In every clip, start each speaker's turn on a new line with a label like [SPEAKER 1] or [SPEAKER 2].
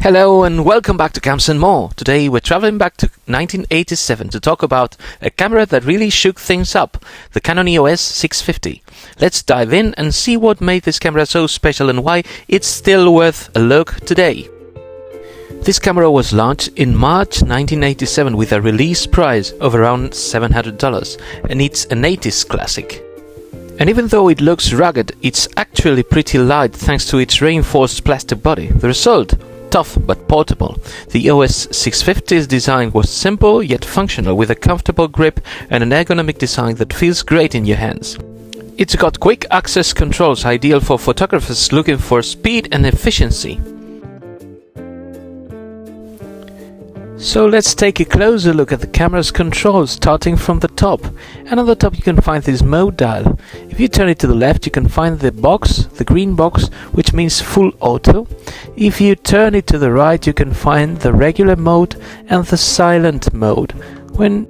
[SPEAKER 1] Hello and welcome back to Camps and More. Today we're traveling back to 1987 to talk about a camera that really shook things up, the Canon EOS 650. Let's dive in and see what made this camera so special and why it's still worth a look today. This camera was launched in March 1987 with a release price of around $700, and it's an 80s classic. And even though it looks rugged, it's actually pretty light thanks to its reinforced plastic body. The result? Tough but portable. The EOS 650's design was simple yet functional, with a comfortable grip and an ergonomic design that feels great in your hands. It's got quick access controls, ideal for photographers looking for speed and efficiency. So let's take a closer look at the camera's controls, starting from the top. And on the top you can find this mode dial. If you turn it to the left you can find the box, the green box, which means full auto. If you turn it to the right you can find the regular mode and the silent mode. In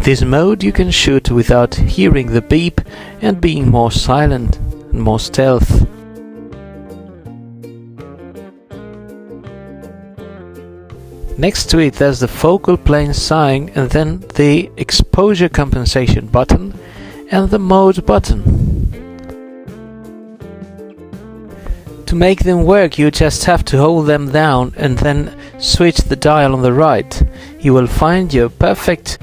[SPEAKER 1] this mode you can shoot without hearing the beep and being more silent and more stealth. Next to it there's the focal plane sign and then the exposure compensation button and the mode button. To make them work you just have to hold them down and then switch the dial on the right. You will find your perfect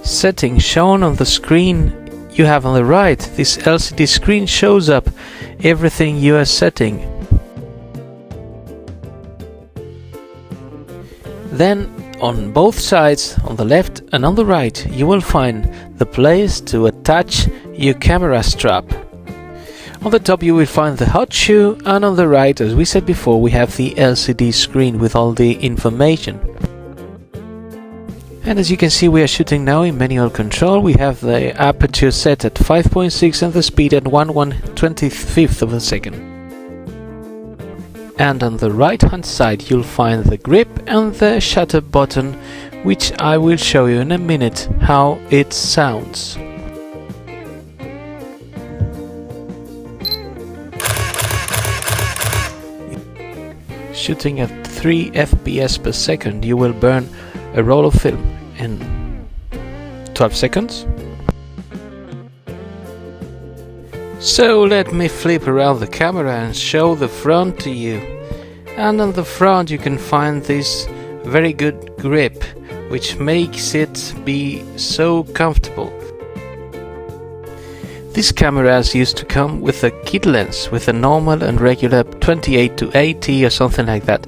[SPEAKER 1] setting shown on the screen you have on the right. This LCD screen shows up everything you are setting. Then on both sides, on the left and on the right, you will find the place to attach your camera strap. On the top you will find the hot shoe, and on the right, as we said before, we have the LCD screen with all the information. And as you can see, we are shooting now in manual control. We have the aperture set at 5.6 and the speed at 1/125th of a second. And on the right hand side you'll find the grip and the shutter button, which I will show you in a minute how it sounds. Shooting at 3 FPS per second you will burn a roll of film in 12 seconds. So let me flip around the camera and show the front to you. And on the front you can find this very good grip, which makes it be so comfortable. These cameras used to come with a kit lens with a normal and regular 28 to 80 or something like that.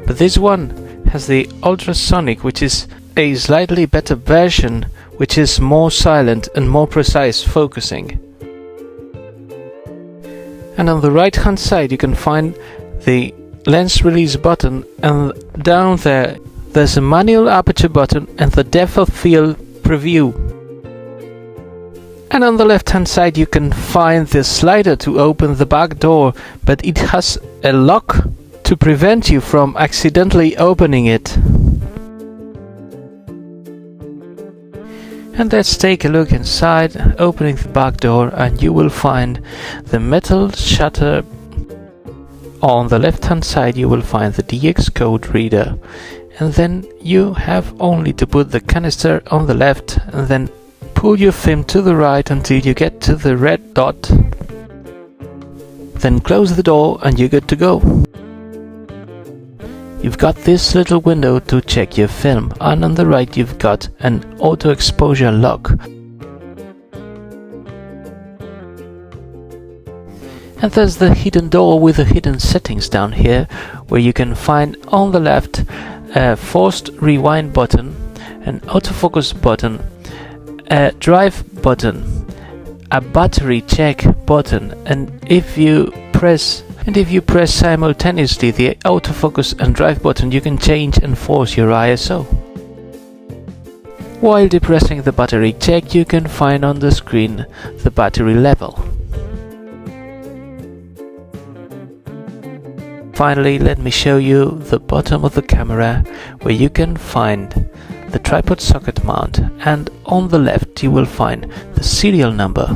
[SPEAKER 1] But this one has the ultrasonic, which is a slightly better version, which is more silent and more precise focusing. And on the right hand side you can find the lens release button, and down there's a manual aperture button and the depth of field preview. And on the left hand side you can find the slider to open the back door, but it has a lock to prevent you from accidentally opening it. And let's take a look inside, opening the back door, and you will find the metal shutter. On the left hand side you will find the DX code reader, and then you have only to put the canister on the left and then pull your film to the right until you get to the red dot. Then close the door and you're good to go. You've got this little window to check your film, and on the right you've got an auto exposure lock. And there's the hidden door with the hidden settings down here, where you can find on the left a forced rewind button, an autofocus button, a drive button, a battery check button, and if you press simultaneously the autofocus and drive button, you can change and force your ISO. While depressing the battery check, you can find on the screen the battery level. Finally, let me show you the bottom of the camera, where you can find the tripod socket mount, and on the left you will find the serial number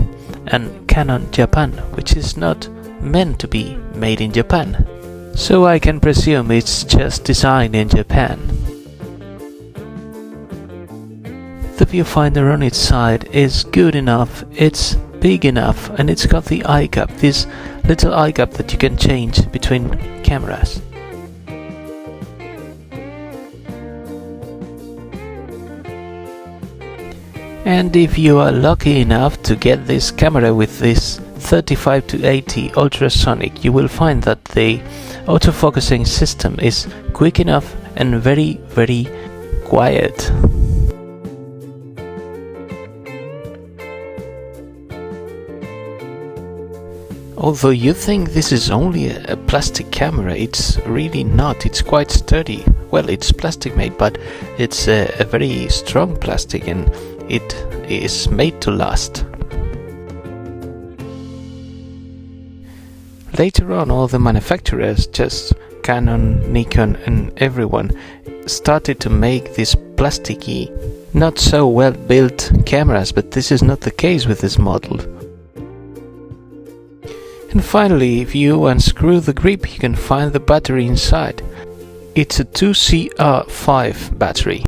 [SPEAKER 1] and Canon Japan, which is not meant to be made in Japan. So I can presume it's just designed in Japan. The viewfinder on its side is good enough, it's big enough, and it's got the eye gap, this little eye gap that you can change between cameras. And if you are lucky enough to get this camera with this 35 to 80 ultrasonic, you will find that the autofocusing system is quick enough and very, very quiet. Although you think this is only a plastic camera, it's really not. It's quite sturdy. Well, it's plastic made, but it's a very strong plastic and it is made to last. Later on, all the manufacturers, just Canon, Nikon and everyone, started to make these plasticky, not so well built cameras, but this is not the case with this model. And finally, if you unscrew the grip, you can find the battery inside. It's a 2CR5 battery.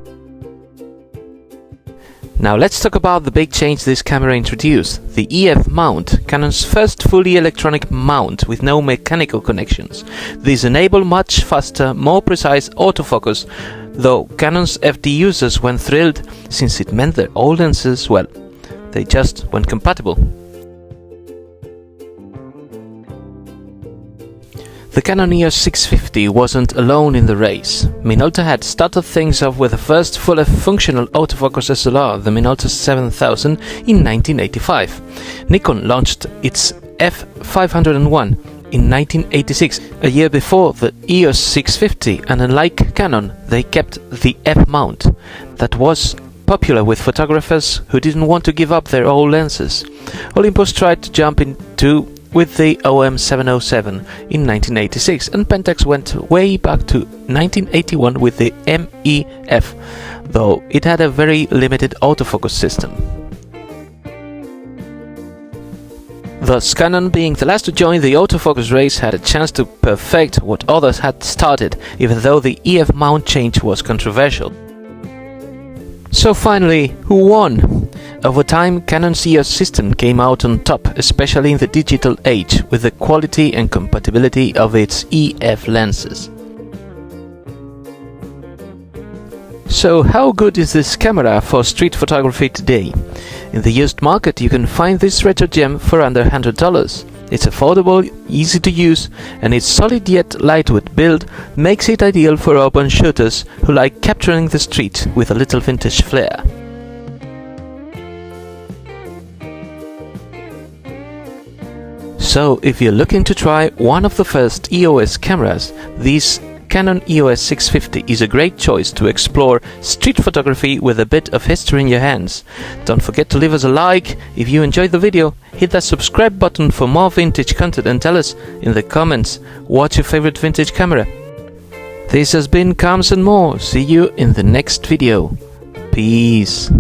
[SPEAKER 1] Now let's talk about the big change this camera introduced, the EF mount, Canon's first fully electronic mount with no mechanical connections. These enable much faster, more precise autofocus, though Canon's FD users were thrilled since it meant that all lenses, well, they just weren't compatible. The Canon EOS 650 wasn't alone in the race. Minolta had started things off with the first fully functional autofocus SLR, the Minolta 7000, in 1985. Nikon launched its F501 in 1986, a year before the EOS 650, and unlike Canon, they kept the F mount that was popular with photographers who didn't want to give up their old lenses. Olympus tried to jump into with the OM707 in 1986, and Pentax went way back to 1981 with the MEF, though it had a very limited autofocus system. Thus, Canon, being the last to join the autofocus race, had a chance to perfect what others had started, even though the EF mount change was controversial. So finally, who won? Over time, Canon's EOS system came out on top, especially in the digital age, with the quality and compatibility of its EF lenses. So how good is this camera for street photography today? In the used market, you can find this retro gem for under $100. It's affordable, easy to use, and its solid yet lightweight build makes it ideal for urban shooters who like capturing the street with a little vintage flair. So, if you're looking to try one of the first EOS cameras, this Canon EOS 650 is a great choice to explore street photography with a bit of history in your hands. Don't forget to leave us a like if you enjoyed the video, hit that subscribe button for more vintage content, and tell us in the comments what's your favorite vintage camera. This has been Comes and More. See you in the next video. Peace.